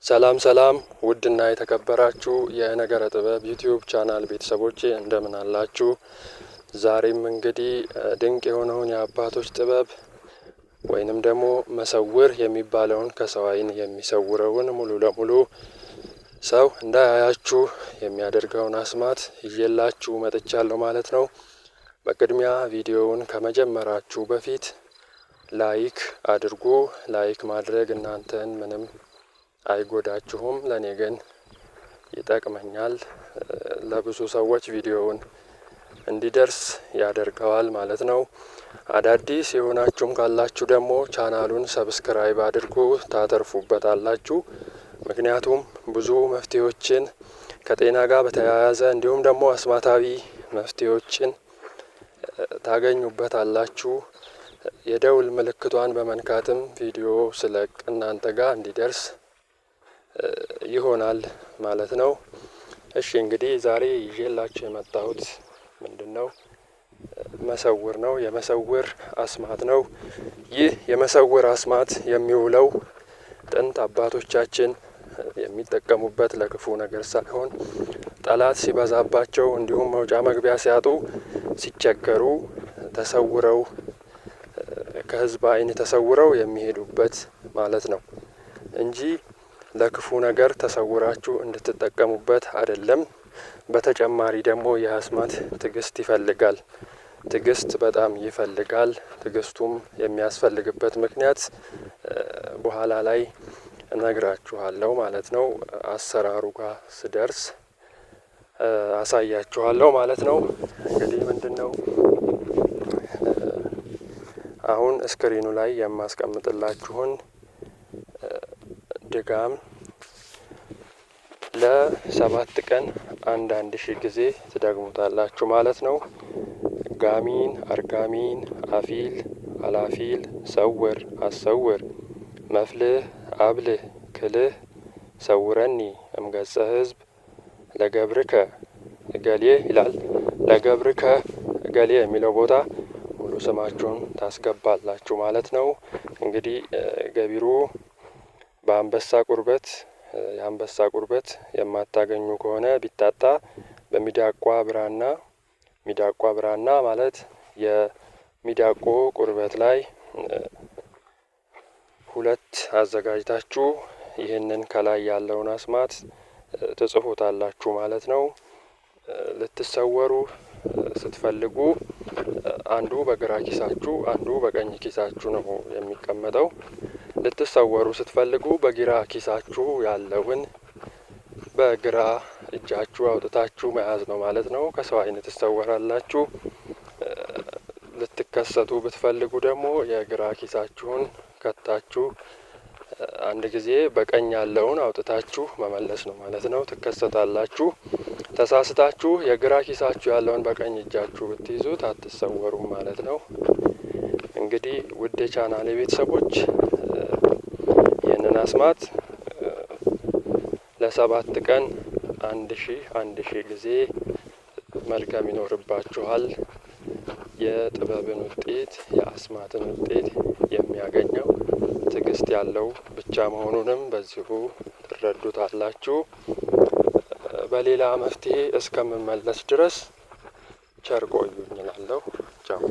ሰላም ሰላም ውድና የተከበራችሁ የነገረ ጥበብ ዩቲዩብ ቻናል ቤተሰቦቼ እንደምን አላችሁ? ዛሬም እንግዲህ ድንቅ የሆነውን የአባቶች ጥበብ ወይንም ደግሞ መሰውር የሚባለውን ከሰው ዓይን የሚሰውረውን ሙሉ ለሙሉ ሰው እንዳያያችሁ የሚያደርገውን አስማት ይዤላችሁ መጥቻለሁ ማለት ነው። በቅድሚያ ቪዲዮውን ከመጀመራችሁ በፊት ላይክ አድርጉ። ላይክ ማድረግ እናንተን ምንም አይጎዳችሁም፣ ለኔ ግን ይጠቅመኛል። ለብዙ ሰዎች ቪዲዮውን እንዲደርስ ያደርገዋል ማለት ነው። አዳዲስ የሆናችሁም ካላችሁ ደግሞ ቻናሉን ሰብስክራይብ አድርጉ፣ ታተርፉበታላችሁ። ምክንያቱም ብዙ መፍትሄዎችን ከጤና ጋር በተያያዘ እንዲሁም ደግሞ አስማታዊ መፍትሄዎችን ታገኙበታላችሁ። የደውል ምልክቷን በመንካትም ቪዲዮ ስለቅ እናንተ ጋር እንዲደርስ ይሆናል ማለት ነው። እሺ እንግዲህ ዛሬ ይዤላችሁ የመጣሁት ምንድነው? መሰውር ነው። የመሰውር አስማት ነው። ይህ የመሰውር አስማት የሚውለው ጥንት አባቶቻችን የሚጠቀሙበት ለክፉ ነገር ሳይሆን ጠላት ሲበዛባቸው እንዲሁም መውጫ መግቢያ ሲያጡ ሲቸገሩ ተሰውረው ከሕዝብ ዓይን ተሰውረው የሚሄዱበት ማለት ነው እንጂ ለክፉ ነገር ተሰውራችሁ እንድትጠቀሙበት አይደለም። በተጨማሪ ደግሞ የአስማት ትዕግስት ይፈልጋል። ትዕግስት በጣም ይፈልጋል። ትዕግስቱም የሚያስፈልግበት ምክንያት በኋላ ላይ እነግራችኋለሁ ማለት ነው። አሰራሩ ጋር ስደርስ አሳያችኋለሁ ማለት ነው። እንግዲህ ምንድነው አሁን ስክሪኑ ላይ የማስቀምጥላችሁን ድጋም ለ7 ቀን አንድ ሺህ ጊዜ ትደግሙታላችሁ ማለት ነው። ጋሚን፣ አርጋሚን፣ አፊል፣ አላፊል፣ ሰውር፣ አሰውር፣ መፍልህ፣ አብልህ፣ ክልህ፣ ሰውረኒ እምገጸ ሕዝብ ለገብርከ እገሌ ይላል። ለገብርከ እገሌ የሚለው ቦታ ሙሉ ስማችሁን ታስገባላችሁ ማለት ነው። እንግዲህ ገቢሩ በአንበሳ ቁርበት የአንበሳ ቁርበት የማታገኙ ከሆነ ቢታጣ በሚዳቋ ብራና ሚዳቋ ብራና ማለት የሚዳቆ ቁርበት ላይ 2 አዘጋጅታችሁ ይህንን ከላይ ያለውን አስማት ትጽፉታላችሁ ማለት ነው። ልትሰወሩ ስትፈልጉ አንዱ በግራ ኪሳችሁ አንዱ በቀኝ ኪሳችሁ ነው የሚቀመጠው። ልትሰወሩ ስትፈልጉ በግራ ኪሳችሁ ያለውን በግራ እጃችሁ አውጥታችሁ መያዝ ነው ማለት ነው። ከሰው ዓይን ትሰወራላችሁ። ልትከሰቱ ብትፈልጉ ደግሞ የግራ ኪሳችሁን ከታችሁ አንድ ጊዜ በቀኝ ያለውን አውጥታችሁ መመለስ ነው ማለት ነው። ትከሰታላችሁ። ተሳስታችሁ የግራ ኪሳችሁ ያለውን በቀኝ እጃችሁ ብትይዙት አትሰወሩም ማለት ነው። እንግዲህ ውድ የቻናሌ ቤተሰቦች ይህንን አስማት ለ7 ቀን አንድ ሺህ ጊዜ መድገም ይኖርባችኋል። የጥበብን ውጤት የአስማትን ውጤት የሚያገኘው ትዕግስት ያለው ብቻ መሆኑንም በዚሁ ትረዱታላችሁ። በሌላ መፍትሄ እስከምመለስ ድረስ ቸር ቆዩኝ እላለሁ። ቻው።